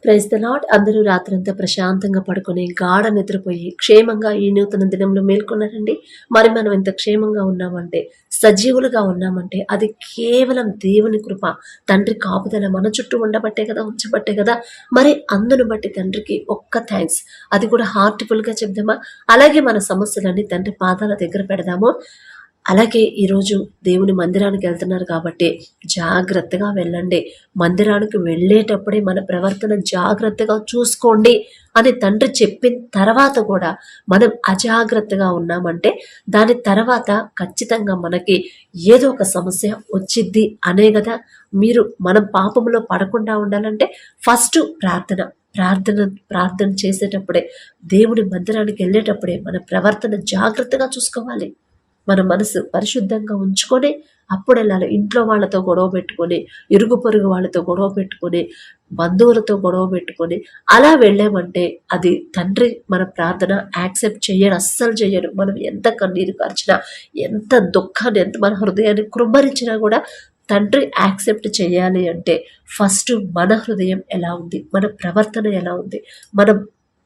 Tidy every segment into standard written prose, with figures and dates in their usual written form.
Praise the lord. అందరూ రాత్రంతా ప్రశాంతంగా పడుకొని గాఢ నిద్రపోయి క్షేమంగా ఈ నూతన దినంలో మేల్కొన్నారండి. మరి మనం ఎంత క్షేమంగా ఉన్నామంటే, సజీవులుగా ఉన్నామంటే అది కేవలం దేవుని కృప, తండ్రి కాపుదల మన చుట్టూ ఉండబట్టే కదా, ఉంచబట్టే కదా. మరి అందును బట్టి తండ్రికి ఒక్క థ్యాంక్స్, అది కూడా హార్ట్ఫుల్గా చెప్దామా? అలాగే మన సమస్యలన్నీ తండ్రి పాదాల దగ్గర పెడదాము. అలాగే ఈరోజు దేవుని మందిరానికి వెళ్తున్నారు కాబట్టి జాగ్రత్తగా వెళ్ళండి. మందిరానికి వెళ్ళేటప్పుడే మన ప్రవర్తన జాగ్రత్తగా చూసుకోండి అని తండ్రి చెప్పిన తర్వాత కూడా మనం అజాగ్రత్తగా ఉన్నామంటే దాని తర్వాత ఖచ్చితంగా మనకి ఏదో ఒక సమస్య వచ్చిద్ది అనే కదా. మీరు మనం పాపంలో పడకుండా ఉండాలంటే ఫస్ట్ ప్రార్థన చేసేటప్పుడే, దేవుని మందిరానికి వెళ్ళేటప్పుడే మన ప్రవర్తన జాగ్రత్తగా చూసుకోవాలి. మన మనసు పరిశుద్ధంగా ఉంచుకొని అప్పుడు వెళ్ళాలి. ఇంట్లో వాళ్ళతో గొడవ పెట్టుకొని, ఇరుగు పొరుగు వాళ్ళతో గొడవ పెట్టుకొని, బంధువులతో గొడవ పెట్టుకొని అలా వెళ్ళామంటే అది తండ్రి మన ప్రార్థన యాక్సెప్ట్ చేయడు, అస్సలు చేయడు. మనం ఎంత కన్నీరు కార్చినా, ఎంత దుఃఖాన్ని, ఎంత మన హృదయాన్ని కృమ్మరించినా కూడా తండ్రి యాక్సెప్ట్ చేయాలి అంటే ఫస్ట్ మన హృదయం ఎలా ఉంది, మన ప్రవర్తన ఎలా ఉంది, మన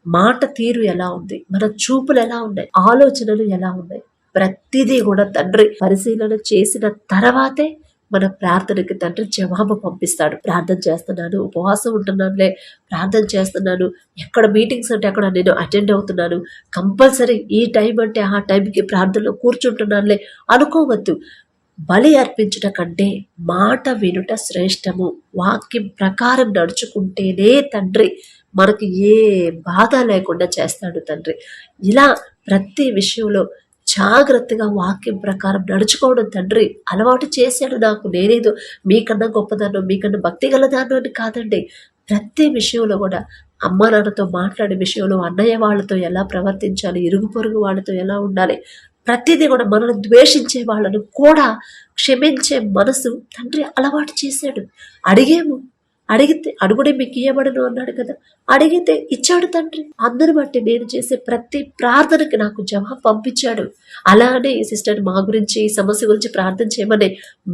మాట తీరు ఎలా ఉంది, మన చూపులు ఎలా ఉన్నాయి, ఆలోచనలు ఎలా ఉన్నాయి, ప్రతిదీ కూడా తండ్రి పరిశీలన చేసిన తర్వాతే మన ప్రార్థనకి తండ్రి జవాబు పంపిస్తాడు. ప్రార్థన చేస్తున్నాను, ఉపవాసం ఉంటున్నానులే, ప్రార్థన చేస్తున్నాను, ఎక్కడ మీటింగ్స్ అంటే అక్కడ నేను అటెండ్ అవుతున్నాను, కంపల్సరీ ఈ టైం అంటే ఆ టైంకి ప్రార్థనలో కూర్చుంటున్నానులే అనుకోవద్దు. బలి అర్పించుట కంటే మాట వినుట శ్రేష్టము. వాక్యం ప్రకారం నడుచుకుంటేనే తండ్రి మనకి ఏ బాధ లేకుండా చేస్తాడు. తండ్రి ఇలా ప్రతి విషయంలో జాగ్రత్తగా వాక్యం ప్రకారం నడుచుకోవడం తండ్రి అలవాటు చేశాడు నాకు. నేనేదో మీకన్నా గొప్పదానో, మీకన్నా భక్తి గలదానో అని కాదండి. ప్రతి విషయంలో కూడా అమ్మ నాన్నతో మాట్లాడే విషయంలో, అన్నయ్య వాళ్ళతో ఎలా ప్రవర్తించాలి, ఇరుగు పొరుగు వాళ్ళతో ఎలా ఉండాలి, ప్రతిదీ కూడా మనల్ని ద్వేషించే వాళ్ళను కూడా క్షమించే మనసు తండ్రి అలవాటు చేశాడు. అడిగితే అడుగుడే మీకు ఇయ్యబడను అన్నాడు కదా. అడిగితే ఇచ్చాడు తండ్రి. అందుని బట్టి నేను చేసే ప్రతి ప్రార్థనకి నాకు జవాబు పంపించాడు. అలానే ఈ సిస్టర్ మా గురించి, ఈ సమస్య గురించి ప్రార్థన చేయమని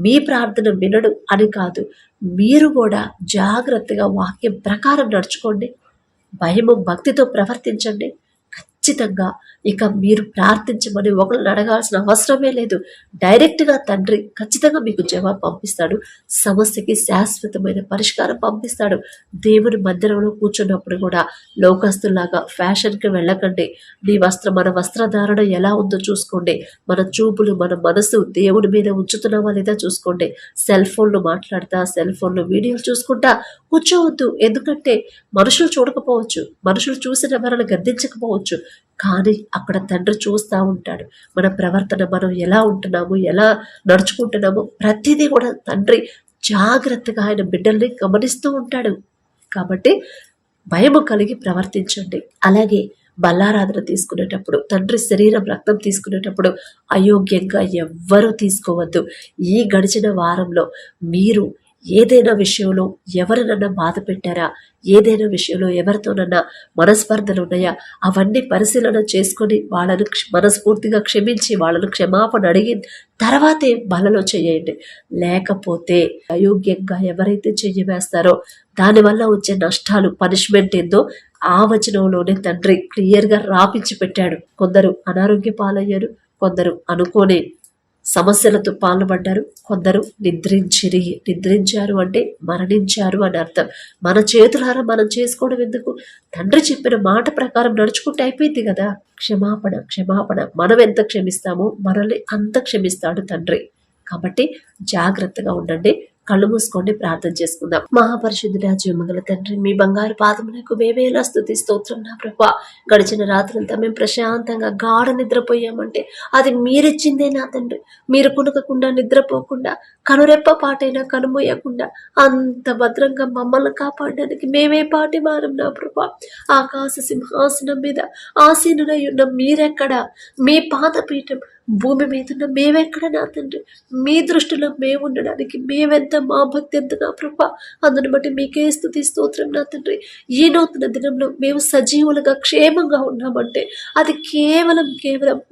మీ ప్రార్థన వినడు అని కాదు. మీరు కూడా జాగ్రత్తగా వాక్యం ప్రకారం నడుచుకోండి, భయము భక్తితో ప్రవర్తించండి. ఖచ్చితంగా ఇక మీరు ప్రార్థించమని ఒకరిని అడగాల్సిన అవసరమే లేదు. డైరెక్ట్గా తండ్రి ఖచ్చితంగా మీకు జవాబు పంపిస్తాడు. సమస్యకి శాశ్వతమైన పరిష్కారం పంపిస్తాడు. దేవుని మందిరంలో కూర్చున్నప్పుడు కూడా లోకస్తులాగా ఫ్యాషన్కి వెళ్ళకండి. మన వస్త్రధారణ ఎలా ఉందో చూసుకోండి. మన చూపులు, మన మనసు దేవుని మీద ఉంచుతున్నామా లేదా చూసుకోండి. సెల్ ఫోన్లు మాట్లాడతా, సెల్ ఫోన్లో వీడియోలు చూసుకుంటా కూర్చోవద్దు. ఎందుకంటే మనుషులు చూడకపోవచ్చు, మనుషులు చూసిన మనల్ని గద్దించకపోవచ్చు, కానీ అక్కడ తండ్రి చూస్తూ ఉంటాడు. మన ప్రవర్తన, మనం ఎలా ఉంటున్నాము, ఎలా నడుచుకుంటున్నాము, ప్రతిదీ కూడా తండ్రి జాగ్రత్తగా ఆయన బిడ్డల్ని గమనిస్తూ ఉంటాడు. కాబట్టి భయము కలిగి ప్రవర్తించండి. అలాగే బల్లారాధన తీసుకునేటప్పుడు, తండ్రి శరీరం రక్తం తీసుకునేటప్పుడు అయోగ్యంగా ఎవ్వరూ తీసుకోవద్దు. ఈ గడిచిన వారంలో మీరు ఏదైనా విషయంలో ఎవరినన్నా బాధ పెట్టారా, ఏదైనా విషయంలో ఎవరితోనన్నా మనస్పర్ధలు ఉన్నాయా, అవన్నీ పరిశీలన చేసుకొని వాళ్ళను మనస్ఫూర్తిగా క్షమించి వాళ్ళను క్షమాపణ అడిగి తర్వాతే బలలో చేయండి. లేకపోతే అయోగ్యంగా ఎవరైతే చెయ్యవేస్తారో దానివల్ల వచ్చే నష్టాలు, పనిష్మెంట్ ఏందో ఆ వచనంలోనే తండ్రి క్లియర్గా రాపించి పెట్టాడు. కొందరు అనారోగ్య పాలయ్యారు, కొందరు అనుకోని సమస్యలతో పాల్పడ్డారు, కొందరు నిద్రించారు అంటే మరణించారు అని అర్థం. మన చేతులారా మనం చేసుకోవడం ఎందుకు? తండ్రి చెప్పిన మాట ప్రకారం నడుచుకుంటే అయిపోయింది కదా. క్షమాపణ మనం ఎంత క్షమిస్తామో మనల్ని అంత క్షమిస్తాడు తండ్రి. కాబట్టి జాగ్రత్తగా ఉండండి. కళ్ళు మూసుకోండి, ప్రార్థన చేసుకుందాం. మహాపరిశుద్ధుడా, జీవమంగళ తండ్రి, మీ బంగారు పాదములకు వేవేలా స్తుతి స్తోత్రం నా ప్రభా. గడిచిన రాత్రంతా మేము ప్రశాంతంగా గాఢ నిద్రపోయామంటే అది మీరిచ్చిందే నా తండ్రి. మీరు కునకకుండా, నిద్రపోకుండా, కనురెప్ప పాటైనా కనుమోయకుండా అంత భద్రంగా మమ్మల్ని కాపాడడానికి మేమే పాటి వారం నా ప్రభా. ఆకాశ సింహాసనం మీద ఆసీనులై ఉన్న మీరెక్కడ? మీ పాదపీఠం భూమి మీద ఉన్న మేమెక్కడ నా తండ్రి, మీ దృష్టిలో మేము ఉండడానికి మేమెంత, మా భక్తి ఎంత నా ప్రభా. అందుని బట్టి మీకే స్తుతి స్తోత్రం నా తండ్రి. ఈ నూతన దినంలో మేము సజీవులుగా క్షేమంగా ఉన్నామంటే అది కేవలం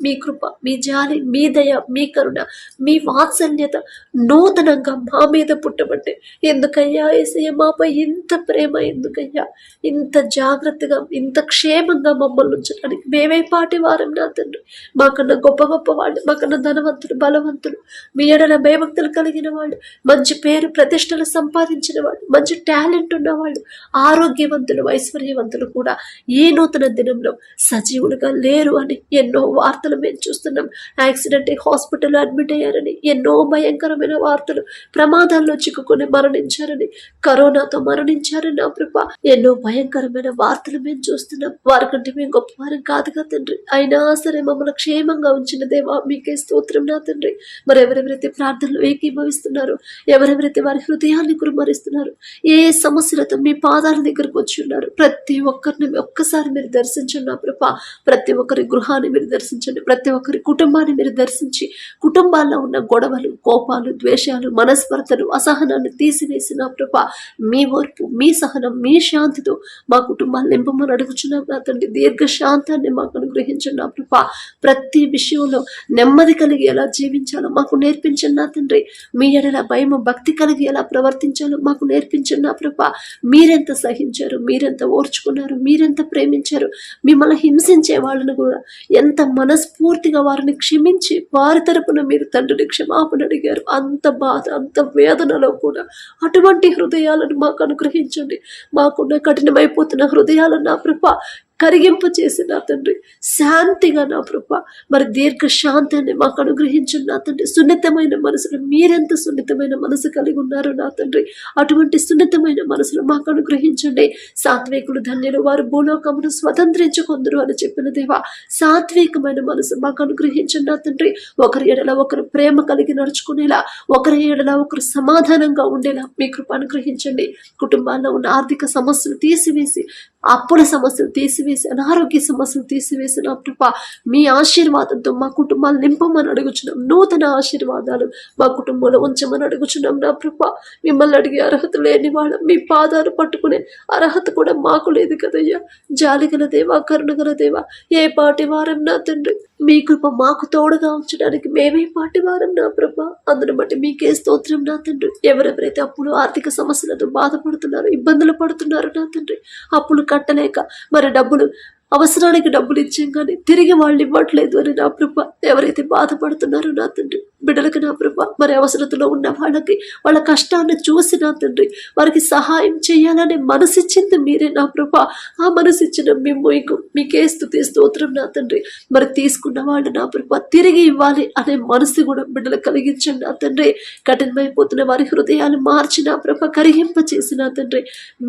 మీ కృప, మీ జాలి, మీ దయ, మీ కరుణ, మీ వాత్సల్యత నూతనంగా మా మీద పుట్టబట్టే. ఎందుకయ్యా యేసయ్య మాపై ఇంత ప్రేమ, ఎందుకయ్యా ఇంత జాగ్రత్తగా ఇంత క్షేమంగా మమ్మల్ని ఉంచడానికి. మేమే పాటి వారం నా తండ్రి, మాకన్నా గొప్ప గొప్ప వాళ్ళు, మాకన్నా ధనవంతులు, బలవంతులు, మీ ఎడల భయభక్తులు కలిగిన వాళ్ళు, మంచి పేరు ప్రతిష్టలు సంపాదించిన వాళ్ళు, మంచి టాలెంట్ ఉన్నవాళ్ళు, ఆరోగ్యవంతులు, ఐశ్వర్యవంతులు కూడా ఈ నూతన దినంలో సజీవులుగా లేరు అని ఎన్నో వార్తలు మేము చూస్తున్నాం. యాక్సిడెంట్ హాస్పిటల్ అడ్మిట్ అయ్యారని, ఎన్నో భయంకరమైన వార్తలు, ప్రమాదాల్లో చిక్కుకొని మరణించారని, కరోనాతో మరణించారని నా ప్రభా, ఎన్నో భయంకరమైన వార్తలు మేము చూస్తున్నాం. వారికంటే మేము గొప్పవారం కాదుగా తండ్రి, అయినా సరే మమ్మల్ని క్షేమంగా ఉంచిన దేవా మీకే స్తోత్రం నా తండ్రి. మరి ఎవరెవరైతే ప్రార్థనలు ఏకీభవిస్తున్నారో, ఎవరెవరైతే వారి హృదయాన్ని కురుమరిస్తున్నారు, ఏ సమస్యలతో మీ పాదాల దగ్గరకు వచ్చి ఉన్నారు, ప్రతి ఒక్కరిని ఒక్కసారి మీరు దర్శించండి నా ప్రభా. ప్రతి ఒక్కరి గృహాన్ని మీరు దర్శించండి, ప్రతి ఒక్కరి కుటుంబాన్ని మీరు దర్శించి కుటుంబాల్లో ఉన్న గొడవలు, కోపాలు, ద్వేషాలు, మనస్పర్ధలు, అసహనాన్ని తీసివేసి నా ప్రభా మీ ఓర్పు, మీ సహనం, మీ శాంతితో మా కుటుంబాన్ని నింపమని అడుగుచున్నాం నా తండ్రి. దీర్ఘ శాంతాన్ని మాకు అనుగ్రహించండి నా ప్రభా. ప్రతి విషయంలో నెమ్మది కలిగి ఎలా జీవించాలో మాకు నేర్పించండి నా తండ్రి. మీ ఎడల భయము, భక్తి కలిగి ఎలా ప్రవర్తించాలో మాకు నేర్పించండి నా ప్రభా. మీరెంత సహించారు, మీరెంత ఓర్చుకున్నారు, మీరెంత ప్రేమించారు, మిమ్మల్ని హింసించే వాళ్ళను కూడా ఎంత మనస్ఫూర్తిగా వారిని క్షమించి వారి తరపున మీరు తండ్రిని క్షమాపణ అడిగారు. అంత బాధ, అంత వేదనలో కూడా అటువంటి హృదయాలను మాకు అనుగ్రహించండి. మాకున్న కఠినమైపోతున్న హృదయాలను నా ప్రభా కరిగింపు చేసి నా తండ్రి శాంతిగా నా ప్రభా మరి దీర్ఘ శాంతాన్ని మాకు అనుగ్రహించండి నా తండ్రి. సున్నితమైన మనసులు, మీరెంత సున్నితమైన మనసు కలిగి ఉన్నారు నా తండ్రి, అటువంటి సున్నితమైన మనసులు మాకు అనుగ్రహించండి. సాత్వికులు ధన్యులు, వారు భూలోకమును స్వతంత్రించుకొందురు అని చెప్పిన దేవా, సాత్వికమైన మనసు మాకు అనుగ్రహించండి నా తండ్రి. ఒకరి ఎడల ఒకరు ప్రేమ కలిగి నడుచుకునేలా, ఒకరి ఎడల ఒకరు సమాధానంగా ఉండేలా మీ కృప అనుగ్రహించండి. కుటుంబాల్లో ఉన్న ఆర్థిక సమస్యలు తీసివేసి, అప్పుల సమస్యలు తీసివేసి, అనారోగ్య సమస్యలు తీసివేసి నా ప్రభా మీ ఆశీర్వాదంతో మా కుటుంబాలు నింపమని అడుగుచున్నాం. నూతన ఆశీర్వాదాలు మా కుటుంబంలో ఉంచమని అడుగుచున్నాం నా ప్రభా. మిమ్మల్ని అడిగే అర్హత లేని వాళ్ళ మీ పాదాలు పట్టుకునే అర్హత కూడా మాకు లేదు కదయ్యా. జాలిగల దేవా, కరుణగల దేవా, ఏ పాటి వారం నా తండ్రి, మీ కృప మాకు తోడుగా ఉంచడానికి మేమే పాటి వారం నా ప్రభా. అందును బట్టి మీకే స్తోత్రం నా తండ్రి. ఎవరెవరైతే అప్పులు, ఆర్థిక సమస్యలతో బాధపడుతున్నారు, ఇబ్బందులు పడుతున్నారు నా తండ్రి, అప్పులు కట్టలేక, మరి డబ్బులు అవసరానికి డబ్బులు ఇచ్చాం కానీ తిరిగి వాళ్ళు ఇవ్వట్లేదు అని నా ప్రభా ఎవరైతే బాధపడుతున్నారో నా తండ్రి, బిడ్డలకి నా ప్రభా మరి అవసరతలో ఉన్న వాళ్ళకి వాళ్ళ కష్టాన్ని చూసి నా తండ్రి వారికి సహాయం చేయాలనే మనసిచ్చింది మీరే నా ప్రభా. ఆ మనసిచ్చిన మీకే స్తుతి స్తోత్రం నా తండ్రి. మరి తీసుకున్న వాళ్ళు నా ప్రభా తిరిగి ఇవ్వాలి అనే మనసు కూడా బిడ్డలు కలిగించండి నా తండ్రి. కఠినమైపోతున్న వారి హృదయాలు మార్చి నా ప్రభా కరిగింప చేసి నా తండ్రి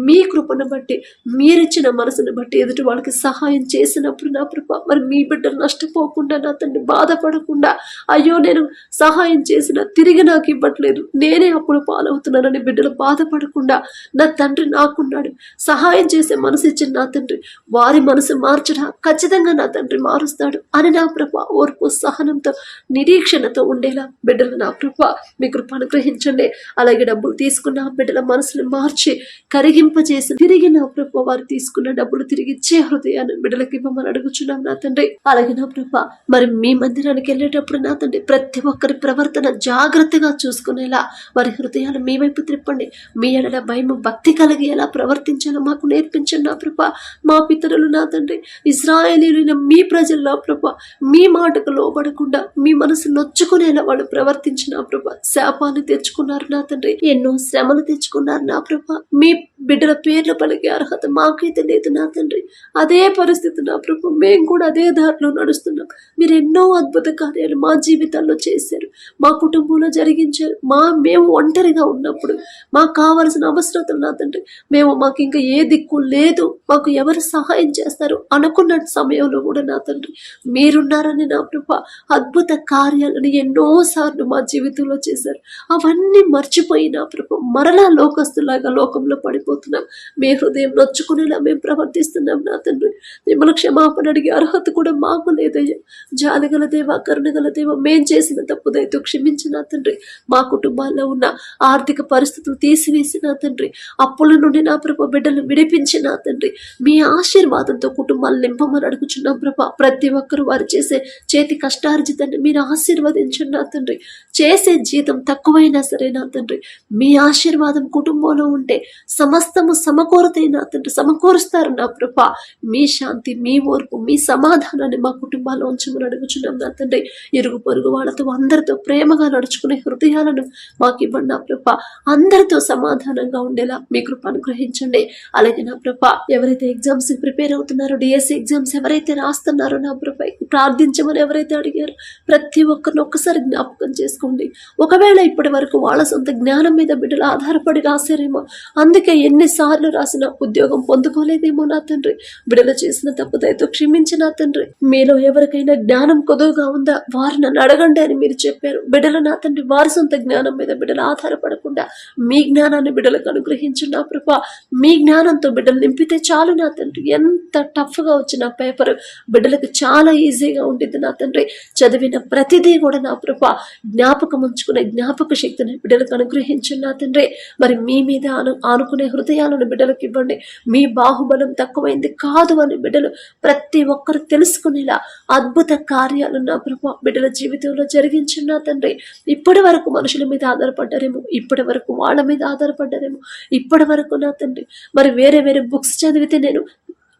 మీ కృపను బట్టి, మీరిచ్చిన మనసును బట్టి ఎదుటి వాళ్ళకి సహాయం చేసినప్పుడు నా ప్రభా మరి మీ బిడ్డలు నష్టపోకుండా నా తండ్రి బాధపడకుండా, అయ్యో నేను సహాయం చేసిన తిరిగి నాకు ఇవ్వట్లేదు, నేనే అప్పుడు పాలవుతున్నానని బిడ్డలు బాధపడకుండా నా తండ్రి నాకున్నాడు, సహాయం చేసే మనసు ఇచ్చిన నా తండ్రి వారి మనసు మార్చడా ఖచ్చితంగా నా తండ్రి మారుస్తాడు అని నా ప్రభా ఓర్పు, సహనంతో, నిరీక్షణతో ఉండేలా బిడ్డలు నా ప్రభా మీ కృప అనుగ్రహించండి. అలాగే డబ్బులు తీసుకున్న బిడ్డల మనసును మార్చి కరిగింపజేసి తిరిగి నా ప్రభా వారు తీసుకున్న డబ్బులు తిరిగి ఇచ్చే హృదయాన్ని బిడ్డలకి ఇవ్వమని అడుగుచున్నాం నా తండ్రి. అలాగే నా ప్రభా మరి మీ మందిరానికి వెళ్ళేటప్పుడు నా తండ్రి ప్రతి ఒక్కరి ప్రవర్తన జాగ్రత్తగా చూసుకునేలా వారి హృదయాలు మీ వైపు త్రిప్పండి. మీ ఎడల భయము, భక్తి కలిగి ఎలా ప్రవర్తించాలో మాకు నేర్పించండి నా ప్రభా. మా పితరులు నా తండ్రి ఇశ్రాయేలీయులైన మీ ప్రజలు నా ప్రభా మీ మాటకు లోబడకుండా మీ మనసు నొచ్చుకునేలా వాళ్ళు ప్రవర్తించిన ప్రభా శాపాన్ని తెచ్చుకున్నారు నా తండ్రి, ఎన్నో శ్రమలు తెచ్చుకున్నారు నా ప్రభా. మీ బిడ్డల పేర్లు పలికే అర్హత మాకైతే లేదు నా తండ్రి. అదే పరిస్థితి నా ప్రభు, మేము కూడా అదే దారిలో నడుస్తున్నాం. మీరు ఎన్నో అద్భుత కార్యాలు మా జీవితాల్లో చేశారు, మా కుటుంబంలో జరిగించారు. మేము ఒంటరిగా ఉన్నప్పుడు మాకు కావలసిన అవసరతలు నా తండ్రి, మాకు ఇంకా ఏ దిక్కు లేదు, మాకు ఎవరు సహాయం చేస్తారు అనుకున్న సమయంలో కూడా నా తండ్రి మీరున్నారని నా ప్రభు అద్భుత కార్యాలను ఎన్నోసార్లు మా జీవితంలో చేశారు. అవన్నీ మర్చిపోయి నా ప్రభు మరలా లోకస్తులాగా లోకంలో పడిపోతున్నాం. మీ హృదయం నొచ్చుకునేలా మేము ప్రవర్తిస్తున్నాం నా తండ్రి. మిమ్మల్ని క్షమాపణ అడిగే అర్హత కూడా మాకు లేదయ్యా. జాలిగల దేవ, కరుణగల దేవ, మేం చేసిన తప్పు దయతో క్షమించిన తండ్రి. మా కుటుంబాల్లో ఉన్న ఆర్థిక పరిస్థితులు తీసివేసిన తండ్రి, అప్పుల నుండి నా ప్రభ బిడ్డలు విడిపించిన తండ్రి, మీ ఆశీర్వాదంతో కుటుంబాలు నింపమని అడుగుచున్నాం ప్రభా. ప్రతి ఒక్కరు వారు చేసే చేతి కష్టార్జితాన్ని మీరు ఆశీర్వదించండి నా తండ్రి. చేసే జీతం తక్కువైనా సరే నా తండ్రి, మీ ఆశీర్వాదం కుటుంబంలో ఉంటే సమస్తము సమకూరతాయి నా తండ్రి, సమకూరుస్తారు నా ప్రభా. మీ శాంతి, మీ ఓర్పు, మీ సమాధానాన్ని మా కుటుంబాల్లో ఉంచమని అడుగుచున్నాం నా తండ్రి. ఇరుగు పొరుగు వాళ్ళతో అందరితో ప్రేమగా నడుచుకునే హృదయాలను మాకు ఇవ్వండి నా ప్రభా. అందరితో సమాధానంగా ఉండేలా మీ కృప అనుగ్రహించండి. అలాగే నా ప్రభా, ఎవరైతే ఎగ్జామ్స్ ప్రిపేర్ అవుతున్నారో, డిఎస్సి ఎగ్జామ్స్ ఎవరైతే రాస్తున్నారో నా ప్రభా, ప్రార్థించమని ఎవరైతే అడిగారో ప్రతి ఒక్కరిని ఒక్కసారి జ్ఞాపకం చేసుకోండి. ఒకవేళ ఇప్పటి వరకు వాళ్ళ సొంత జ్ఞానం మీద బిడ్డలు ఆధారపడి రాశారేమో, అందుకే ఎన్నిసార్లు రాసిన ఉద్యోగం పొందుకోలేదేమో నా తండ్రి. బిడ్డలు చేసిన తప్పుదైతే క్షమించిన తండ్రి. మీలో ఎవరికైనా జ్ఞానం కొదువుగా ఉందా వారు నన్ను అడగండి అని మీరు చెప్పారు. బిడ్డలు నా తండ్రి వారి సొంత జ్ఞానం మీద బిడ్డలు ఆధారపడకుండా మీ జ్ఞానాన్ని బిడ్డలకు అనుగ్రహించండి నా ప్రభా. మీ జ్ఞానంతో బిడ్డలు నింపితే చాలు నా తండ్రి. ఎంత టఫ్గా వచ్చిన పేపర్ బిడ్డలకు చాలా ఈజీగా ఉండిద్ది నా తండ్రి. చదివిన ప్రతిదీ కూడా నా ప్రభా జ్ఞాపకం ఉంచుకునే జ్ఞాపక శక్తిని బిడ్డలకు అనుగ్రహించండి నా తండ్రి. మరి మీ మీద ఆనుకునే హృదయాలను బిడ్డలకు ఇవ్వండి. మీ బాహుబలం తక్కువైంది కాదు అని బిడ్డలు ప్రతి ఒక్కరు తెలుసుకునేలా అద్భుత కార్యాలు నా ప్రభా బిడ్డల జీవితంలో జరిగించండి నా తండ్రి. ఇప్పటి వరకు మనుషుల మీద ఆధారపడ్డారేమో, ఇప్పటి వరకు వాళ్ళ మీద ఆధారపడ్డారేమో, ఇప్పటి వరకు నా తండ్రి మరి వేరే వేరే బుక్స్ చదివితే నేను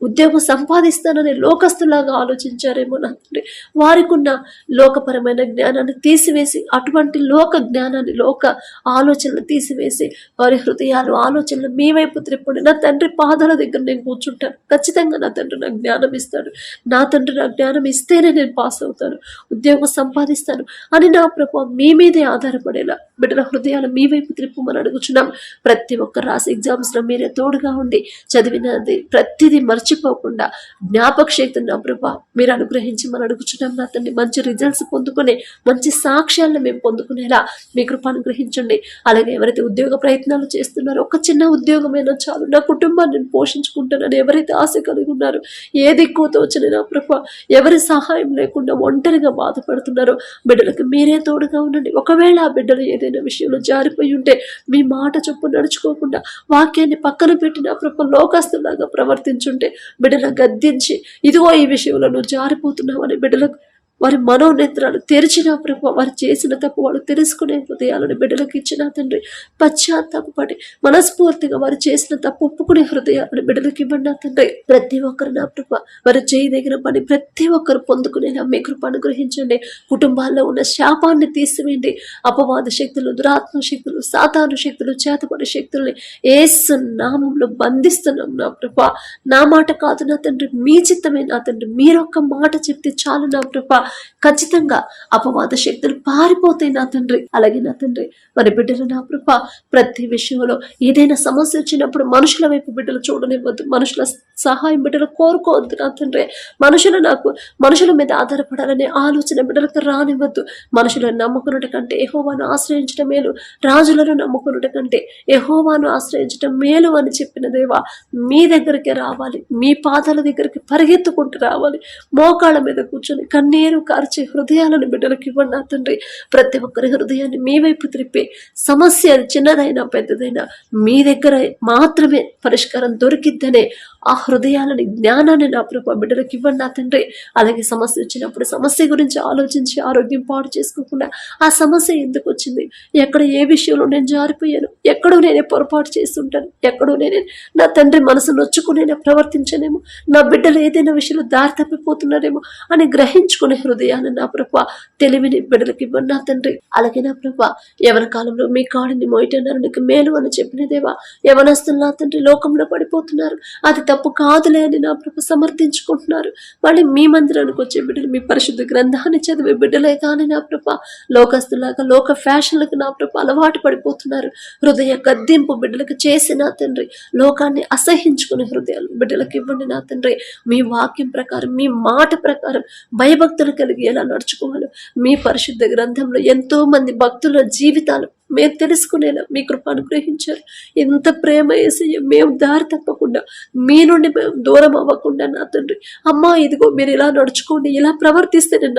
ఉద్యోగం సంపాదిస్తానని లోకస్తులాగా ఆలోచించారేమో నా తండ్రి. వారికి ఉన్న లోకపరమైన జ్ఞానాన్ని తీసివేసి, అటువంటి లోక జ్ఞానాన్ని, లోక ఆలోచనలు తీసివేసి వారి హృదయాలు, ఆలోచనలు మీ వైపు త్రిప్పండి. నా తండ్రి పాదాల దగ్గర నేను కూర్చుంటాను. ఖచ్చితంగా నా తండ్రి నాకు జ్ఞానం ఇస్తాడు. నా తండ్రి నాకు జ్ఞానం ఇస్తేనే నేను పాస్ అవుతాను, ఉద్యోగం సంపాదిస్తాను అని నా ప్రభావం మీ మీదే ఆధారపడేలా బిడ్డల హృదయాలు మీ వైపు త్రిప్పమని అడుగుచున్నాం. ప్రతి ఒక్క రాసి ఎగ్జామ్స్లో మీరే తోడుగా ఉండి చదివినది ప్రతిదీ మర్చిపోకుండా జ్ఞాపక శక్తిని నా ప్రభా మీరు అనుగ్రహించి మనం అడుగుచున్నాం నా తండ్రి. మంచి రిజల్ట్స్ పొందుకునే, మంచి సాక్ష్యాలను మేము పొందుకునేలా మీ కృప అనుగ్రహించండి. అలాగే ఎవరైతే ఉద్యోగ ప్రయత్నాలు చేస్తున్నారో, ఒక చిన్న ఉద్యోగమైనా చాలు, నా కుటుంబాన్ని నేను పోషించుకుంటానని ఎవరైతే ఆశ కలిగి ఉన్నారో, ఏ దిక్కుతో వచ్చిన నా ప్రభా ఎవరి సహాయం లేకుండా ఒంటరిగా బాధపడుతున్నారో బిడ్డలకు మీరే తోడుగా ఉండండి. ఒకవేళ ఆ బిడ్డలు ఏదైనా విషయంలో జారిపోయి ఉంటే మీ మాట చొప్పు నడుచుకోకుండా వాక్యాన్ని పక్కన పెట్టిన ప్రభా లోకస్తులాగా ప్రవర్తించుంటే బిడ్డలను గద్దించి, ఇదిగో ఈ విషయంలో నువ్వు జారిపోతున్నావని బిడ్డలకు వారి మనోనేత్రాలు తెరిచిన ప్రభు, వారు చేసిన తప్పు వాళ్ళు తెలుసుకునే హృదయాలను బిడ్డలకు ఇచ్చిన తండ్రి. పశ్చాత్తాపడి మనస్ఫూర్తిగా వారు చేసిన తప్పు ఒప్పుకునే హృదయాలను బిడ్డలకు ఇవ్వండి తండ్రి. ప్రతి ఒక్కరు నా ప్రభు వారు చేయదగిన పని ప్రతి ఒక్కరు పొందుకునేలా మీ కృప అనుగ్రహించండి. కుటుంబాల్లో ఉన్న శాపాన్ని తీసివేయండి. అపవాద శక్తులు, దురాత్మ శక్తులు, సాతాను శక్తులు, చేతపడే శక్తుల్ని యేసు నామంలో బంధిస్తున్నాం నా ప్రభు. నా మాట కాదు నా తండ్రి, మీ చిత్తమే నా తండ్రి. మీరొక్క మాట చెప్తే చాలు నా ప్రభు, ఖచ్చితంగా అపవాద శక్తులు పారిపోతాయి నా తండ్రి. అలాగే నా తండ్రి మరి బిడ్డలు నా ప్రభా ప్రతి విషయంలో ఏదైనా సమస్య వచ్చినప్పుడు మనుషుల వైపు బిడ్డలు చూడనివ్వద్దు, మనుషుల సహాయం బిడ్డలు కోరుకోవద్దు నా తండ్రి. మనుషుల మీద ఆధారపడాలనే ఆలోచన బిడ్డలకు రానివ్వద్దు. మనుషులను నమ్ముకున్నట కంటే యెహోవాను ఆశ్రయించడం మేలు, రాజులను నమ్ముకున్నట కంటే యెహోవాను ఆశ్రయించడం మేలు అని చెప్పిన దేవా, మీ దగ్గరికి రావాలి, మీ పాదాల దగ్గరికి పరిగెత్తుకుంటూ రావాలి. మోకాళ్ళ మీద కూర్చొని కన్నీరు కార్చే హృదయాలను బిడ్డలకు ఇవ్వండి నా తండ్రి. ప్రతి ఒక్కరి హృదయాన్ని మీ వైపు త్రిప్పి, సమస్య చిన్నదైనా పెద్దదైనా మీ దగ్గర మాత్రమే పరిష్కారం దొరికిద్దనే ఆ హృదయాలని, జ్ఞానాన్ని నా ప్రభు బిడ్డలకు ఇవ్వండి నా తండ్రి. అలాగే సమస్య వచ్చినప్పుడు సమస్య గురించి ఆలోచించి ఆరోగ్యం పాడు చేసుకోకుండా ఆ సమస్య ఎందుకు వచ్చింది, ఎక్కడ ఏ విషయంలో నేను జారిపోయాను, ఎక్కడో నేనే పొరపాటు చేస్తుంటాను, ఎక్కడో నేనే నా తండ్రి మనసు నొచ్చుకునేనా ప్రవర్తించనేమో, నా బిడ్డలు ఏదైనా విషయంలో దారి తప్పిపోతున్నారేమో అని గ్రహించుకునే హృదయాన్ని నా ప్రభు తెలివిని బిడ్డలకు ఇవ్వండి నా తండ్రి. అలాగే నా ప్రభు యవన కాలంలో మీ కాడిని మోయటన్నారు నీకు మేలు అని చెప్పిన దేవా, యవనస్తులు నా తండ్రి లోకంలో పడిపోతున్నారు, అది తప్పు కాదులే అని నా ప్రభు సమర్థించుకుంటున్నారు. మళ్ళీ మీ మందిరానికి వచ్చే బిడ్డలు మీ పరిశుద్ధ గ్రంథాన్ని చదివే బిడ్డలే కానీ నా ప్రభు లోకస్తులాగా లోక ఫ్యాషన్లకు నా ప్రభు అలవాటు పడిపోతున్నారు. హృదయ గద్దింపు బిడ్డలకు చేసి నా తండ్రి లోకాన్ని అసహించుకునే హృదయాలు బిడ్డలకు ఇవ్వండి నా తండ్రి. మీ వాక్యం ప్రకారం, మీ మాట ప్రకారం భయభక్తులు కలిగి ఎలా నడుచుకోవాలి, మీ పరిశుద్ధ గ్రంథంలో ఎంతో మంది భక్తుల జీవితాలు మేము తెలుసుకునేలా మీ కృప అనుగ్రహించారు. ఎంత ప్రేమ యేసయ్య, మేము దారి తప్పకుండా మీ నుండి మేము దూరం అవ్వకుండా నా తండ్రి, అమ్మా ఇదిగో మీరు ఇలా నడుచుకోండి, ఇలా ప్రవర్తిస్తేనే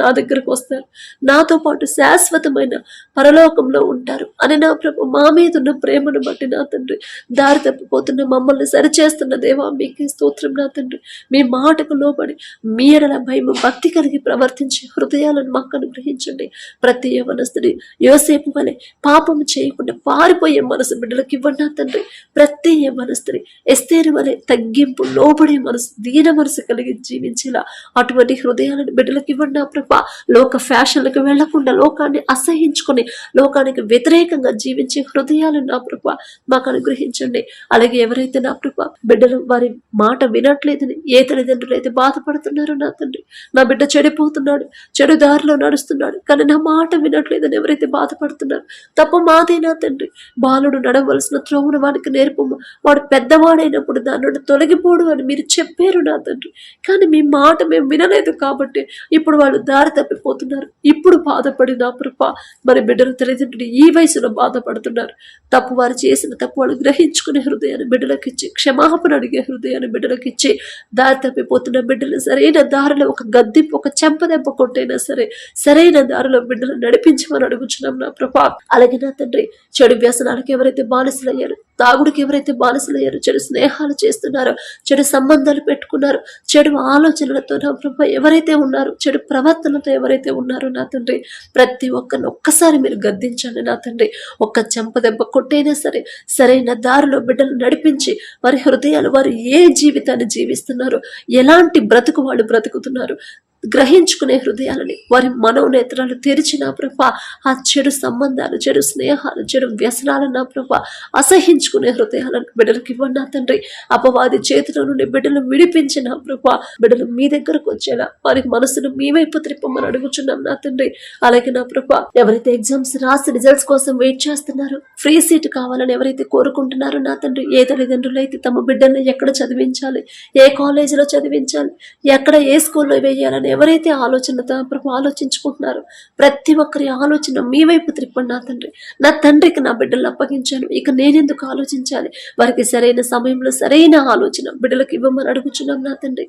నా దగ్గరకు వస్తారు, నాతో పాటు శాశ్వతమైన పరలోకంలో ఉంటారు అని నా ప్రభు మా మీద ఉన్న ప్రేమను బట్టి నా తండ్రి, దారి తప్పిపోతున్న మమ్మల్ని సరిచేస్తున్న దేవా మీకే స్తోత్రం నా తండ్రి. మీ మాటకు లోబడి మీ ఎడల భయం భక్తి కలిగి ప్రవర్తించే హృదయాలను మాకు అనుగ్రహించండి. ప్రతి యవనస్తుని యోసేపు వలె పాపము చేయకుండా పారిపోయే మనసు బిడ్డలకు ఇవ్వండి నా తండ్రి. ప్రతి యవనస్తుని ఎస్తేరు వలె తగ్గింపు లోబడే మనసు, దీన మనసు కలిగి జీవించేలా అటువంటి హృదయాలను బిడ్డలకు ఇవ్వండి నా ప్రభా. లోక ఫ్యాషన్లకు వెళ్లకుండా లోకాన్ని అసహించుకొని లోకానికి వ్యతిరేకంగా జీవించే హృదయాలు నా ప్రభా మాకు అనుగ్రహించండి. అలాగే ఎవరైతే నా ప్రభా బిడ్డలు వారి మాట వినట్లేదని ఏ తల్లిదండ్రులు అయితే బాధపడుతున్నారో నా తండ్రి, నా బిడ్డ చెడిపోతున్నాడు, చెడు దారిలో నడుస్తున్నాడు, కానీ నా మాట వినట్లేదని ఎవరైతే బాధపడుతున్నారు, తప్పు మాదే నా తండ్రి. బాలుడు నడవలసిన త్రోవను వాడికి నేర్పము, వాడు పెద్దవాడైనప్పుడు దాని నుండి తొలగిపోడు అని మీరు చెప్పారు నా తండ్రి. కానీ మీ మాట మేము వినలేదు కాబట్టి ఇప్పుడు వాళ్ళు దారి తప్పిపోతున్నారు. ఇప్పుడు బాధపడి నా ప్రభా మరి బిడ్డలు తల్లిదండ్రులు ఈ వయసులో బాధపడుతున్నారు. తప్పు వారు చేసిన తప్పు వాళ్ళు గ్రహించుకునే హృదయాన్ని బిడ్డలకు ఇచ్చి, క్షమాపణ అడిగే హృదయాన్ని బిడ్డలకు ఇచ్చి, దారి తప్పిపోతున్న బిడ్డలు సరైన దారిలో ఒక గద్దింపు, ఒక చెంపదెబ్బ కొట్టైనా సరే సరైన దారిలో బిడ్డలు నడిపించమని అడుగుచున్నాం నా ప్రభా. అలాగే నా తండ్రి, చెడు వ్యసనాలకు ఎవరైతే బానిసలయ్యారు, తాగుడికి ఎవరైతే బానిసలయ్యారు, చెడు స్నేహాలు చేస్తున్నారో, చెడు సంబంధాలు పెట్టుకున్నారు, చెడు ఆలోచనలతో నా ప్రభా ఎవరైతే ఉన్నారో, చెడు ప్రవర్తనతో ఎవరైతే ఉన్నారో నా తండ్రి, ప్రతి ఒక్కరిని ఒక్కసారి మీరు గద్దించండి నా తండ్రి. ఒక్క చెంపదెబ్బ కొట్టైనా సరే సరైన దారిలో బిడ్డలు నడిపించి వారి హృదయాలు, వారు ఏ జీవితాన్ని జీవిస్తున్నారు, ఎలాంటి బ్రతుకు వాళ్ళు బ్రతుకుతున్నారు గ్రహించుకునే హృదయాలని, వారి మనోనేత్రాలు తెరిచిన ప్రభా ఆ చెడు సంబంధాలు, చెడు స్నేహాలు, చెడు వ్యసనాలు నా ప్రభా అసహించుకునే హృదయాలను బిడ్డలకు ఇవ్వండి నా తండ్రి. అపవాది చేతుల నుండి బిడ్డలు విడిపించిన ప్రభా బిడ్డలు మీ దగ్గరకు వచ్చేలా వారికి మనసును మీ వైపు త్రిప్పమని అడుగుచున్నాం నా తండ్రి. అలాగే నా ప్రభా ఎవరైతే ఎగ్జామ్స్ రాసి రిజల్ట్స్ కోసం వెయిట్ చేస్తున్నారో, ఫ్రీ సీట్ కావాలని ఎవరైతే కోరుకుంటున్నారో నా తండ్రి, ఏ తల్లిదండ్రులు అయితే తమ బిడ్డల్ని ఎక్కడ చదివించాలి, ఏ కాలేజీలో చదివించాలి, ఎక్కడ ఏ స్కూల్లో వేయాలని ఎవరైతే ఆలోచనతో ప్రభు ఆలోచించుకుంటున్నారో ప్రతి ఒక్కరి ఆలోచన మీ వైపు త్రిప్పండి నా తండ్రి. నా తండ్రికి నా బిడ్డలను అప్పగించాను, ఇక నేనెందుకు ఆలోచించాలి, వారికి సరైన సమయంలో సరైన ఆలోచన బిడ్డలకు ఇవ్వమని అడుగుచున్నాం నా తండ్రి.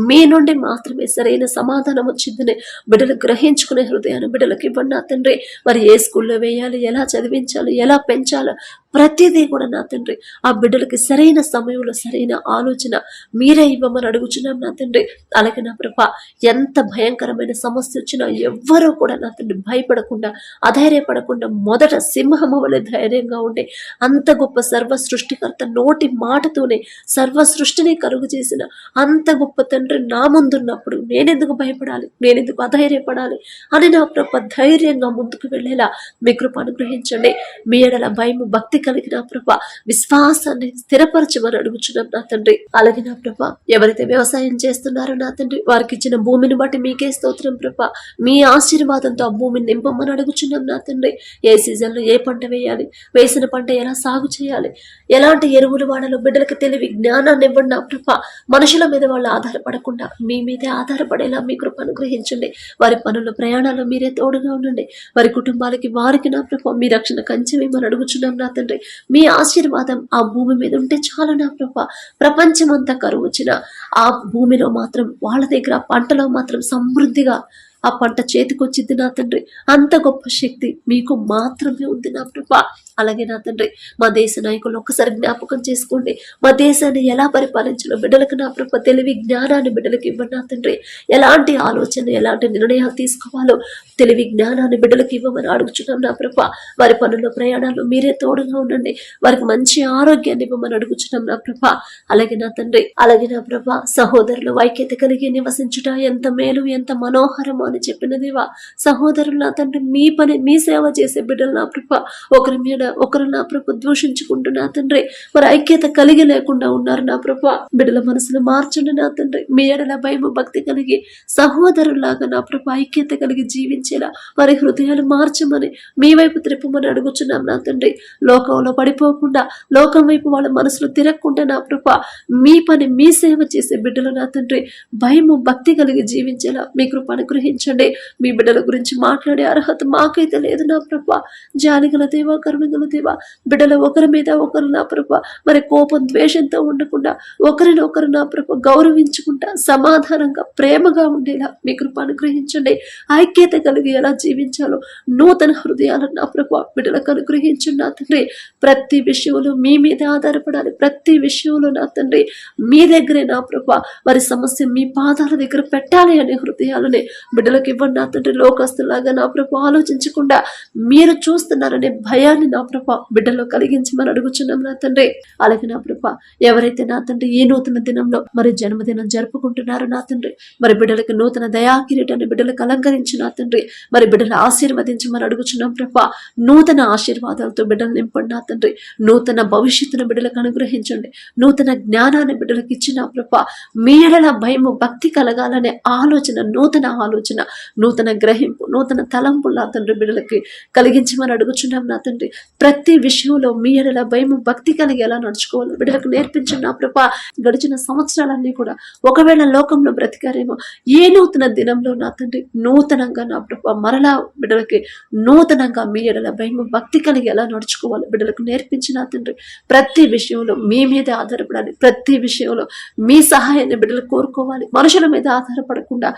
మీ నుండి మాత్రమే సరైన సమాధానం వచ్చిందని బిడ్డలు గ్రహించుకునే హృదయాన్ని బిడ్డలకు ఇవ్వండి నా తండ్రి. మరి ఏ స్కూల్లో వేయాలి, ఎలా చదివించాలి, ఎలా పెంచాలి, ప్రతిదీ కూడా నా తండ్రి ఆ బిడ్డలకి సరైన సమయంలో సరైన ఆలోచన మీరే ఇవ్వమని అడుగుచున్నాం నా తండ్రి. అలాగే నా ప్రభా ఎంత భయంకరమైన సమస్య వచ్చినా ఎవ్వరూ కూడా నా తండ్రి భయపడకుండా, అధైర్యపడకుండా మొదట సింహము వలె ధైర్యంగా ఉండే అంత గొప్ప సర్వ సృష్టికర్త నోటి మాటతోనే సర్వ సృష్టిని కలుగు చేసిన అంత గొప్ప తండ్రి నా ముందున్నప్పుడు నేనెందుకు భయపడాలి, నేనెందుకు అధైర్యపడాలి అని నా ప్రభ ధైర్యంగా ముందుకు వెళ్ళేలా మీ కృప అనుగ్రహించండి. మీ ఎడల భయం భక్తి కలిగిన ప్రభ విశ్వాసాన్ని స్థిరపరచమని అడుగుచున్నాం నా తండ్రి. అలాగే నా ప్రభ ఎవరైతే వ్యవసాయం చేస్తున్నారో నా తండ్రి, వారికి ఇచ్చిన భూమిని బట్టి మీకే స్తోత్రం ప్రభ. మీ ఆశీర్వాదంతో ఆ భూమిని నింపమని అడుగుచున్నాం నా తండ్రి. ఏ సీజన్లో ఏ పంట వేయాలి, వేసిన పంట ఎలా సాగు చేయాలి, ఎలాంటి ఎరువులు వాడాలో బిడ్డలకు తెలివి జ్ఞానాన్ని ఇవ్వండి నా ప్రభ. మనుషుల మీద వాళ్ళు ఆధారపడకుండా మీ మీదే ఆధారపడేలా మీ కృప అనుగ్రహించండి. వారి పనుల ప్రయాణాలు మీరే తోడుగా ఉండండి. వారి కుటుంబాలకి వారికి నా ప్రభ మీ రక్షణ కంచెమని అడుగుచున్నాం నా తండ్రి. మీ ఆశీర్వాదం ఆ భూమి మీద ఉంటే చాలు నా ప్రభ. ప్రపంచమంతా కరువు వచ్చిన ఆ భూమిలో మాత్రం వాళ్ళ దగ్గర పంటలో మాత్రం సమృద్ధిగా ఆ పంట చేతికొచ్చింది నా తండ్రి. అంత గొప్ప శక్తి మీకు మాత్రమే ఉంది నా ప్రభా. అలాగే నా తండ్రి మా దేశ నాయకులు ఒక్కసారి జ్ఞాపకం చేసుకోండి. మా దేశాన్ని ఎలా పరిపాలించాలో బిడ్డలకు నా ప్రభ తెలివి జ్ఞానాన్ని బిడ్డలకు ఇవ్వండి నా తండ్రి. ఎలాంటి ఆలోచన ఎలాంటి నిర్ణయాలు తీసుకోవాలో తెలివి జ్ఞానాన్ని బిడ్డలకు ఇవ్వమని అడుగుచున్నాం నా ప్రభ. వారి పనుల ప్రయాణాలు మీరే తోడుగా ఉండండి. వారికి మంచి ఆరోగ్యాన్ని ఇవ్వమని అడుగుచున్నాం నా ప్రభ. అలాగే నా తండ్రి, అలాగే నా ప్రభ సహోదరులు ఐక్యత కలిగి నివసించుట ఎంత మేలు ఎంత మనోహరము అని చెప్పిన దేవా. సహోదరులు నా తండ్రి మీ పని మీ సేవ చేసే బిడ్డలు నా ప్రభ ఒకరి మీద ఒకరు నా ప్రభ దూషించుకుంటూ నా తండ్రి మరి ఐక్యత కలిగి లేకుండా ఉన్నారు నా ప్రభ. బిడ్డల మనసును మార్చండి నా తండ్రి. మీ ఎడల భయము భక్తి కలిగి సహోదరులాగా నా ప్రభ ఐక్యత కలిగి జీవించేలా వారి హృదయాలు మార్చమని మీ వైపు త్రిప్పమని అడుగుచున్నాం నా తండ్రి. లోకంలో పడిపోకుండా లోకం వైపు వాళ్ళ మనసులు తిరగకుండా నా ప్రభ మీ పని మీ సేవ చేసే బిడ్డలు నా తండ్రి భయము భక్తి కలిగి జీవించేలా మీ కృప అనుగ్రహించండి. అనుగ్రహించండి. మీ బిడ్డల గురించి మాట్లాడే అర్హత మాకైతే లేదు నా ప్రభా. జాలిగల దేవా, కరుణగల దేవా, బిడ్డల ఒకరి మీద ఒకరు నా ప్రభా మరి కోపం ద్వేషంతో ఉండకుండా ఒకరినొకరు నా ప్రభా గౌరవించుకుంటా సమాధానంగా ప్రేమగా ఉండేలా మీ కృప అనుగ్రహించండి. ఐక్యత కలిగి ఎలా జీవించాలో నూతన హృదయాలను నా ప్రభా బిడ్డలకు అనుగ్రహించండి నా తండ్రి. ప్రతి విషయంలో మీ మీద ఆధారపడాలి. ప్రతి విషయంలో నా తండ్రి మీ దగ్గరే నా ప్రభా వారి సమస్య మీ పాదాల దగ్గర పెట్టాలి అనే హృదయాలనే బిడ్డలకు ఇవ్వండి నా తండ్రి. లోకస్తులాగా నా ప్రభా ఆలోచించకుండా మీరు చూస్తున్నారనే భయాన్ని నా ప్రభా బిడ్డలో కలిగించమని అడుగుచున్నాం నా తండ్రి. అలాగే నా ప్రభా ఎవరైతే నా తండ్రి ఈ నూతన దినంలో మరి జన్మదినం జరుపుకుంటున్నారో నా తండ్రి మరి బిడ్డలకు నూతన దయాకిరీటాన్ని బిడ్డలకు అలంకరించి నా తండ్రి మరి బిడ్డలు ఆశీర్వదించమని అడుగుచున్నాం ప్రభా. నూతన ఆశీర్వాదాలతో బిడ్డలు నింపండి నా తండ్రి. నూతన భవిష్యత్తును బిడ్డలకు అనుగ్రహించండి. నూతన జ్ఞానాన్ని బిడ్డలకు ఇచ్చిన ప్రభా మీ ఎడల భయము భక్తి కలగాలనే ఆలోచన, నూతన ఆలోచన, నూతన గ్రహింపు, నూతన తలంపు నా తండ్రి బిడ్డలకి కలిగించమని అడుగుచున్నాం నా తండ్రి. ప్రతి విషయంలో మీ ఎడల భయము భక్తి కలిగి ఎలా నడుచుకోవాలో బిడ్డలకు నేర్పించండి నా ప్రభా. గడిచిన సంవత్సరాలన్నీ కూడా ఒకవేళ లోకంలో బ్రతికారేమో ఏ నూతన దినంలో నా తండ్రి నూతనంగా నా ప్రభా మరలా బిడ్డలకి నూతనంగా మీ ఎడల భయము భక్తి కలిగి ఎలా నడుచుకోవాలో బిడ్డలకు నేర్పించి నా తండ్రి. ప్రతి విషయంలో మీ మీద ఆధారపడాలి. ప్రతి విషయంలో మీ సహాయాన్ని బిడ్డలు కోరుకోవాలి. మనుషుల మీద ఆధారపడకుండా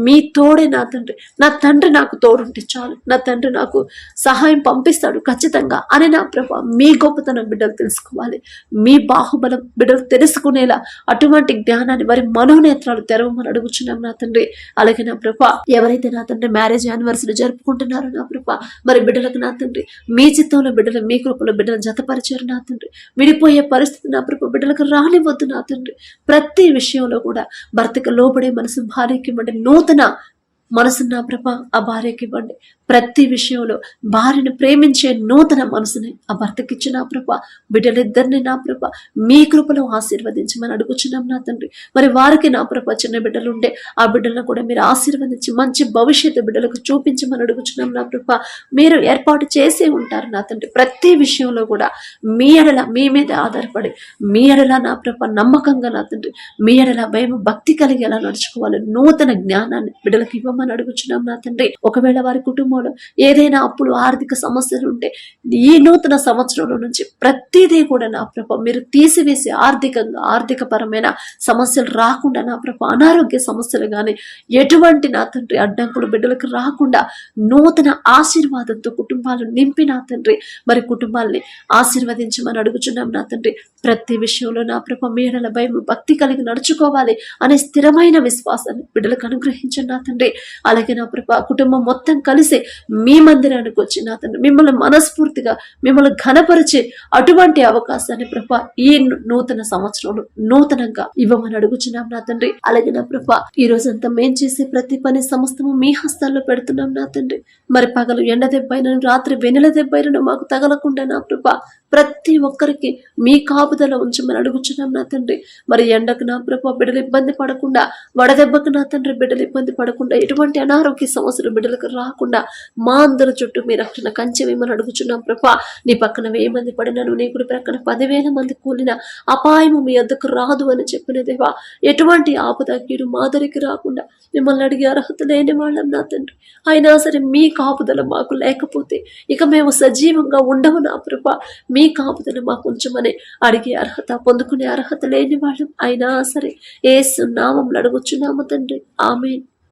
మీ తోడే నా తండ్రి. నా తండ్రి నాకు తోడుంటే చాలు, నా తండ్రి నాకు సహాయం పంపిస్తాడు ఖచ్చితంగా అని నా ప్రభా మీ గొప్పతనం బిడ్డలు తెలుసుకోవాలి. మీ బాహుబలం బిడ్డలు తెలుసుకునేలా అటువంటి జ్ఞానాన్ని వారి మనోనేత్రాలు తెరవమని అడుగుచున్నాం నా తండ్రి. అలాగే నా ప్రభా ఎవరైతే నా తండ్రి మ్యారేజ్ యానివర్సరీ జరుపుకుంటున్నారో నా ప్రభా మరి బిడ్డలకు నా తండ్రి మీ చిత్తంలో బిడ్డలు మీ కృపలో బిడ్డలు జతపరిచారు నా తండ్రి. విడిపోయే పరిస్థితి నా ప్రభా బిడ్డలకు రానివద్దు నా తండ్రి. ప్రతి విషయంలో కూడా భర్తకు లోబడే మనసు భార్యకి ఇవ్వండి. నూతన మనసు నా ప్రభా ఆ భార్యకి ఇవ్వండి. ప్రతి విషయంలో భార్యను ప్రేమించే నూతన మనసుని ఆ భర్తకిచ్చి నా ప్రభా బిడ్డలిద్దరిని నా ప్రభా మీ కృపలో ఆశీర్వదించమని అడుగుచున్నాం నా తండ్రి. మరి వారికి నా ప్రభా చిన్న బిడ్డలు ఉండే ఆ బిడ్డలను కూడా మీరు ఆశీర్వదించి మంచి భవిష్యత్తు బిడ్డలకు చూపించమని అడుగుచున్నాం నా ప్రభా. మీరు ఏర్పాటు చేసే ఉంటారు నా తండ్రి. ప్రతి విషయంలో కూడా మీ ఎడల మీ మీద ఆధారపడి మీ ఎడల నా ప్రభా నమ్మకంగా నా తండ్రి మీ ఎడల భయం భక్తి కలిగి ఎలా నడుచుకోవాలి నూతన జ్ఞానాన్ని బిడ్డలకు ఇవ్వమని అడుగుచున్నాం నా తండ్రి. ఒకవేళ వారి కుటుంబంలో ఏదైనా అప్పులు ఆర్థిక సమస్యలు ఉంటే ఈ నూతన సంవత్సరంలో నుంచి ప్రతిదీ కూడా నా ప్రభా మీరు తీసివేసి ఆర్థిక పరమైన సమస్యలు రాకుండా నా ప్రభా అనారోగ్య సమస్యలు కానీ ఎటువంటి నా తండ్రి అడ్డంకులు బిడ్డలకు రాకుండా నూతన ఆశీర్వాదంతో కుటుంబాలు నింపి నా తండ్రి మరి కుటుంబాలని ఆశీర్వదించమని అడుగుచున్నాం నా తండ్రి. ప్రతి విషయంలో నా ప్రభా మీడల భయం భక్తి కలిగి నడుచుకోవాలి అనే స్థిరమైన విశ్వాసాన్ని బిడ్డలకు అనుగ్రహించండి నా తండ్రి. అలాగే నా ప్రభా కుటుంబం మొత్తం కలిసి మీ మందిరానికి వచ్చి నా తండ్రి మిమ్మల్ని మనస్ఫూర్తిగా మిమ్మల్ని ఘనపరిచే అటువంటి అవకాశాన్ని ప్రభా ఈ నూతన సంవత్సరంలో నూతనంగా ఇవ్వమని అడుగుచున్నాం నా తండ్రి. అలాగే నా ప్రభా ఈ రోజంతా మేం చేసే ప్రతి పని సమస్తము మీ హస్తాల్లో పెడుతున్నాం నా తండ్రి. మరి పగలు ఎండ దెబ్బైనను రాత్రి వెన్నెల దెబ్బైనను మాకు తగలకుండా నా ప్రభా ప్రతి ఒక్కరికి మీ కాపుదల ఉంచమని అడుగుచున్నాం నా తండ్రి. మరి ఎండకు నా ప్రభా బిడ్డలు ఇబ్బంది పడకుండా వడదెబ్బకు నా తండ్రి బిడ్డలు ఇబ్బంది పడకుండా ఎటువంటి అనారోగ్య సమస్యలు బిడ్డలకు రాకుండా మా అందరి చుట్టూ మీ రక్షణ కంచె వేయమని అడుగుచున్నాం ప్రభా. నీ పక్కన 1000 మంది పడినను నీ కుడి ప్రక్కన 10,000 మంది కూలిన అపాయము మీ వద్దకు రాదు అని చెప్పిన దేవా ఎటువంటి ఆపద కీడు మాదరికి రాకుండా మిమ్మల్ని అడిగే అర్హత లేని వాళ్ళం నా తండ్రి. అయినా సరే మీ కాపుదల మాకు లేకపోతే ఇక మేము సజీవంగా ఉండము నా ప్రభా. మీ కాపుదల మాకు ఉంచమని అడిగే అర్హత పొందుకునే అర్హత లేని వాళ్ళం అయినా సరే యేసు నామములో అడుగుచున్నాము తండ్రి. ఆమేన్.